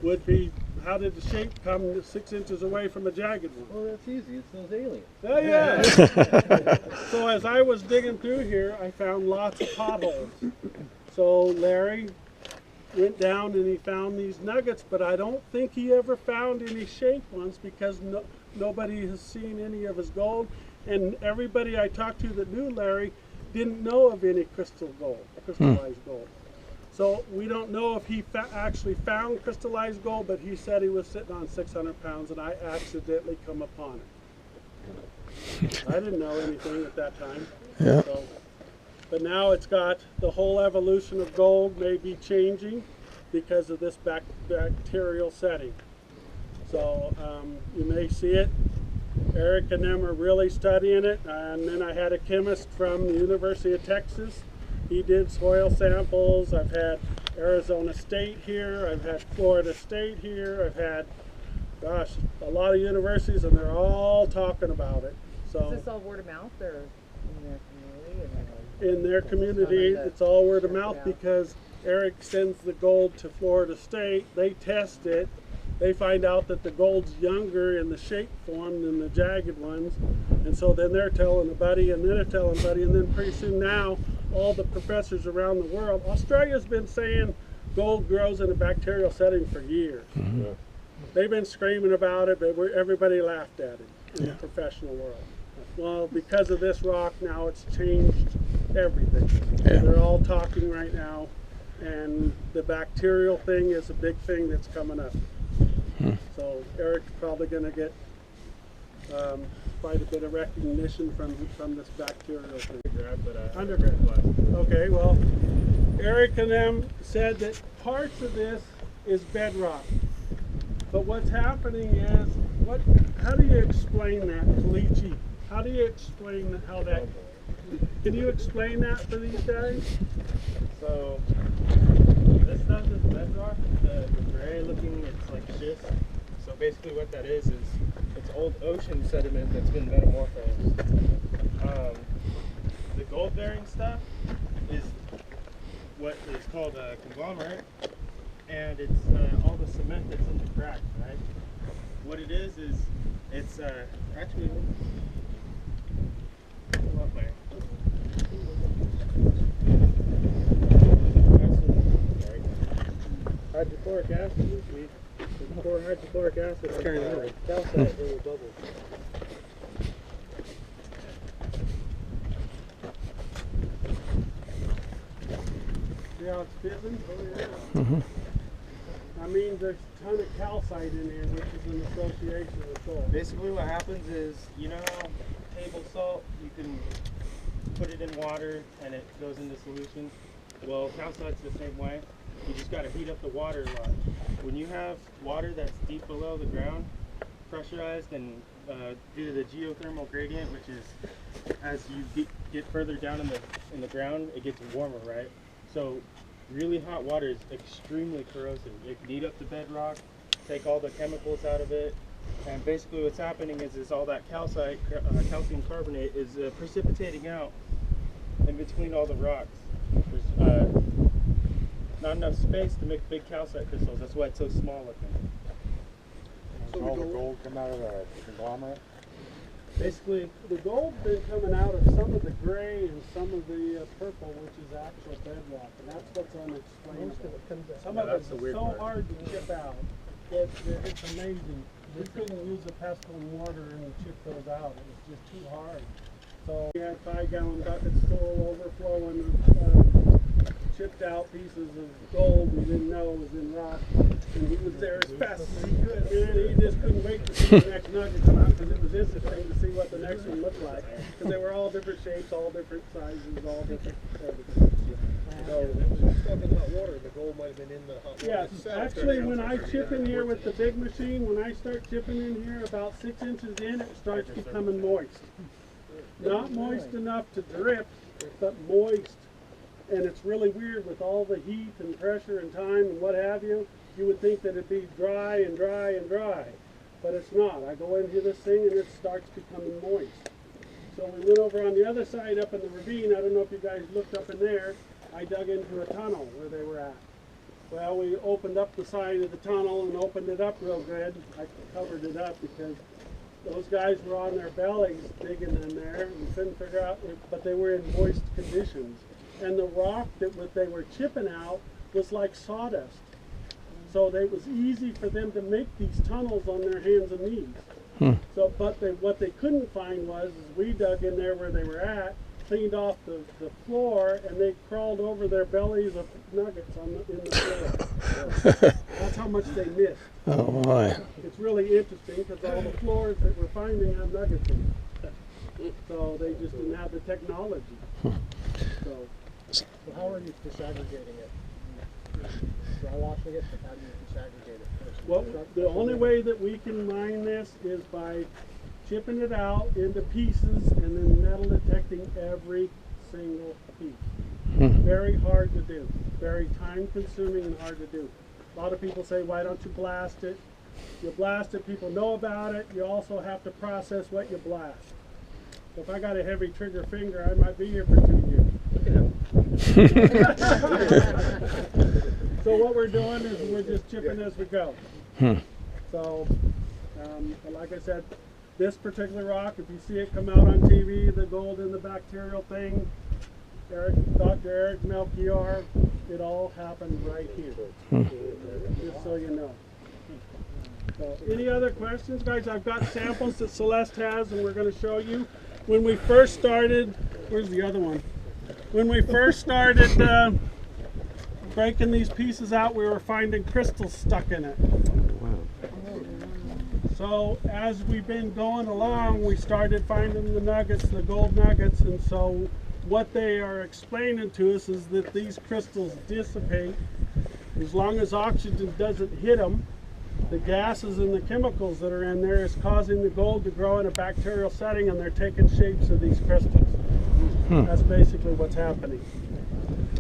would be, how did the shape come 6 inches away from a jagged one? Well, that's easy. It's those aliens. Oh, yeah. So as I was digging through here, I found lots of potholes. So Larry went down and he found these nuggets, but I don't think he ever found any shaped ones because nobody has seen any of his gold. And everybody I talked to that knew Larry didn't know of any crystallized gold. So we don't know if he actually found crystallized gold, but he said he was sitting on 600 pounds, and I accidentally come upon it. I didn't know anything at that time. Yeah. So, but now it's got the whole evolution of gold may be changing because of this bacterial setting. So you may see it. Eric and them are really studying it, and then I had a chemist from the University of Texas. He did soil samples. I've had Arizona State here. I've had Florida State here. I've had, gosh, a lot of universities, and they're all talking about it. So Is this all word of mouth or in their community? in their community, it's all word of mouth because Eric sends the gold to Florida State. They test it. They find out that the gold's younger in the shape form than the jagged ones. And so then they're telling a buddy, and then they're telling a buddy, and then pretty soon now, all the professors around the world, Australia's been saying gold grows in a bacterial setting for years. They've been screaming about it, but everybody laughed at it in the professional world. Well, because of this rock now, it's changed everything. They're all talking right now, and the bacterial thing is a big thing that's coming up. So Eric's probably going to get quite a bit of recognition from this bacterial thing. Undergrad. Okay, well, Eric and them said that parts of this is bedrock. But what's happening is, how do you explain that, Kalichi? How do you explain how that Can you explain that for these guys? So this stuff is bedrock. The gray looking, it's like schist. So basically what that is it's old ocean sediment that's been metamorphosed. The gold bearing stuff is what is called a conglomerate, and it's all the cement that's in the cracks, right? What it is it's actually hydrochloric acid is sweet. Pour hydrochloric acid on calcite, it will bubble. 3 ounce fizzing? Oh yeah. I mean, there's a ton of calcite in here, which is an association with gold. Basically what happens is, you know how table salt, you can put it in water and it goes into solution? Well, calcite's the same way. You just got to heat up the water a lot. When you have water that's deep below the ground, pressurized, and due to the geothermal gradient, which is as you get further down in the ground, it gets warmer, right? So really hot water is extremely corrosive. It can eat up the bedrock, take all the chemicals out of it, and basically what's happening is all that calcite, calcium carbonate is precipitating out in between all the rocks. There's not enough space to make big calcite crystals. That's why it's so small looking. So all the gold come out of the conglomerate? Basically, the gold's been coming out of some of the gray and some of the purple, which is actual bedrock, and that's what's unexplained. Some of it's so hard to chip out. It's amazing. We couldn't use a pestle and mortar and chip those out. It was just too hard. So we had 5-gallon buckets full overflowing of chipped out pieces of gold we didn't know was in rock, and he was there as fast as he could, and he just couldn't wait to see the next nugget come out because it was interesting to see what the next one looked like, because they were all different shapes, all different sizes, all different everything. So, Stuff in hot water, the gold might have been in the hot water. yes, actually when I chip in here with the big machine, when I start chipping in here about 6 inches in, it starts becoming moist. Not moist enough to drip, but moist. And it's really weird with all the heat and pressure and time and what have you. You would think that it'd be dry and dry and dry, but it's not. I go into this thing and it starts becoming moist. So we went over on the other side up in the ravine. I don't know if you guys looked up in there. I dug into a tunnel where they were at. Well, we opened up the side of the tunnel and opened it up real good. I covered it up because those guys were on their bellies digging in there and couldn't figure out, but they were in moist conditions. And the rock that they were chipping out was like sawdust. So it was easy for them to make these tunnels on their hands and knees. So, but what they couldn't find was we dug in there where they were at, cleaned off the floor, and they crawled over their bellies of nuggets in the floor. So that's how much they missed. Oh my. It's really interesting because all the floors that we're finding have nuggets in them. So they just didn't have the technology. So how are you disaggregating it? Drywashing it, but how do you disaggregate it? Well, the only way that we can mine this is by chipping it out into pieces and then metal detecting every single piece. Very hard to do. Very time consuming and hard to do. A lot of people say, why don't you blast it? You blast it, people know about it. You also have to process what you blast. So if I got a heavy trigger finger, I might be here for 2 years. So what we're doing is we're just chipping as we go. So, like I said, this particular rock, if you see it come out on TV, the gold in the bacterial thing, Dr. Eric Melchior, it all happened right here. Just so you know. So, any other questions, guys? I've got samples that Celeste has, and we're going to show you. When we first started, where's the other one? When we first started breaking these pieces out, we were finding crystals stuck in it. So as we've been going along, we started finding the nuggets, the gold nuggets, and so what they are explaining to us is that these crystals dissipate as long as oxygen doesn't hit them. The gases and the chemicals that are in there is causing the gold to grow in a bacterial setting, and they're taking shapes of these crystals. That's basically what's happening.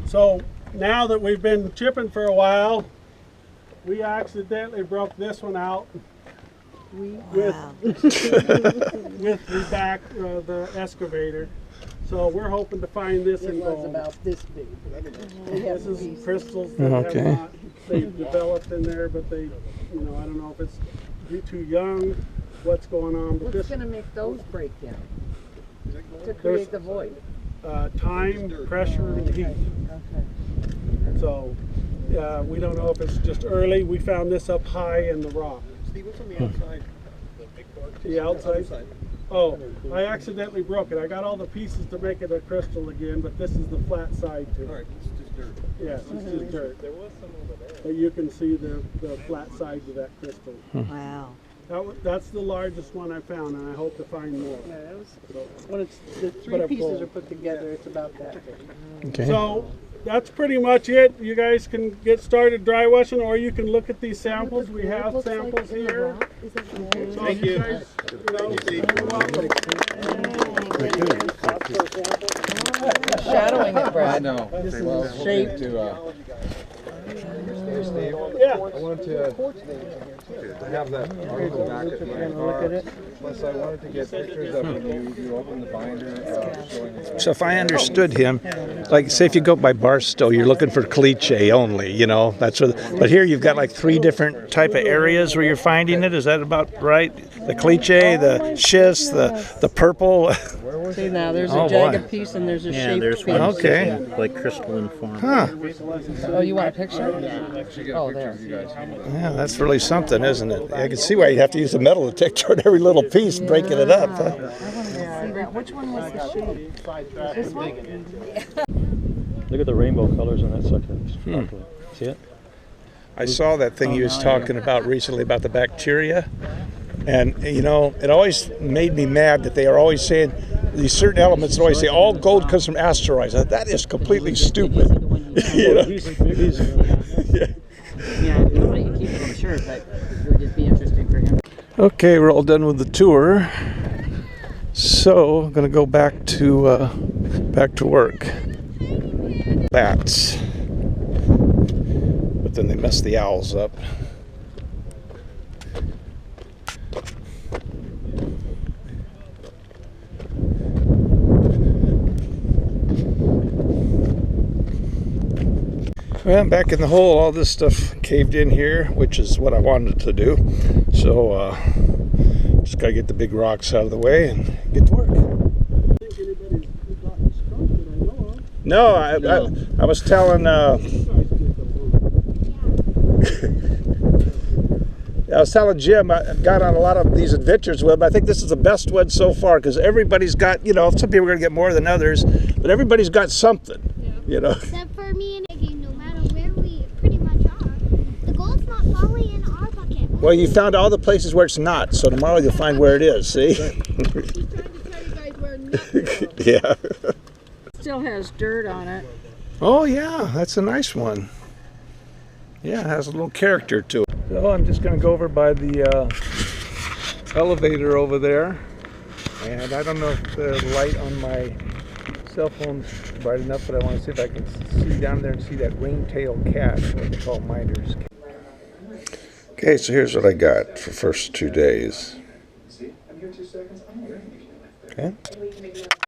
So now that we've been chipping for a while, we accidentally broke this one out with the back, the excavator. So we're hoping to find this in gold. about this big. This is crystals that have not, they've developed in there, but they, you know, I don't know if it's too young, what's going on. But What's going to make those break down? To create the void? Time, pressure, and heat. Okay. So we don't know if it's just early. We found this up high in the rock. Steve, what's on the outside? The outside? Oh, I accidentally broke it. I got all the pieces to make it a crystal again, but this is the flat side to it. Alright, it's just dirt. Yes, it's just dirt. There was some over there. But you can see the flat side to that crystal. Wow. That's the largest one I found, and I hope to find more. Yeah, that was, when it's, the But three of pieces gold. are put together, it's about that big. Okay. So that's pretty much it. You guys can get started dry washing, or you can look at these samples. We have samples here. So Thank you. guys, you're welcome. Shadowing it, Brad. know. This is Well, shape. Yeah. I wanted to have that article back at my car. Plus, I wanted to get pictures of when you open the binder showing the So if I understood him, like say if you go by Barstow, you're looking for cliche only, you know. That's what. But here you've got like 3 different type of areas where you're finding it. Is that about right? The cliche, the schist, the purple. See now, there's Oh, a boy. jagged piece and there's a Yeah, shaped there's piece. one Okay. like crystalline form. Huh. Oh, you want a picture? Oh, there. Yeah, that's really something, isn't it? I can see why you'd have to use a metal detector on every little piece, breaking it up. Huh? I wanted to see that. Which one was the shape? This one? Look at the rainbow colors on that sucker. Sparkly. See it? I saw that thing he was talking about recently about the bacteria. And, you know, it always made me mad that they are always saying, these certain elements that always say, all gold comes from asteroids. That is completely stupid. You know? Yeah, nobody can keep it, I'm sure, but it would just be interesting for him. Okay, we're all done with the tour. So, I'm going to go back to work. Bats. But then they messed the owls up. Well, back in the hole, all this stuff caved in here, which is what I wanted to do. So, just got to get the big rocks out of the way and get to work. No, I was telling Jim I've got on a lot of these adventures with him. I think this is the best one so far because everybody's got, you know, some people are going to get more than others, but everybody's got something, you know. Except for me and Iggy, no matter where we pretty much are, the gold's not falling in our bucket. Well, you found all the places where it's not, so tomorrow you'll find where it is, see? He's trying to tell you guys where nothing. Yeah. Still has dirt on it. Oh, yeah, that's a nice one. Yeah, it has a little character to it. So I'm just going to go over by the elevator over there. And I don't know if the light on my cell phone's bright enough, but I want to see if I can see down there and see that ringtail cat, what they call miners. Okay, so here's what I got for first 2 days. Okay.